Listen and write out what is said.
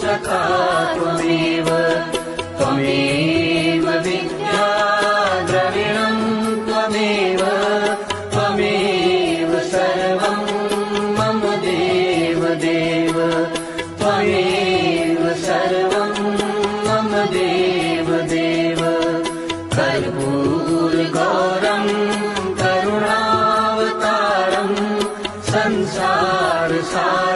सखा त्वमेव त्वमेव विद्या द्रविणं त्वमेव त्वमेव सर्वं मम देव देव त्वमेव सर्वं मम देव देव कर्पूरगौरं करुणावतारं संसारसारं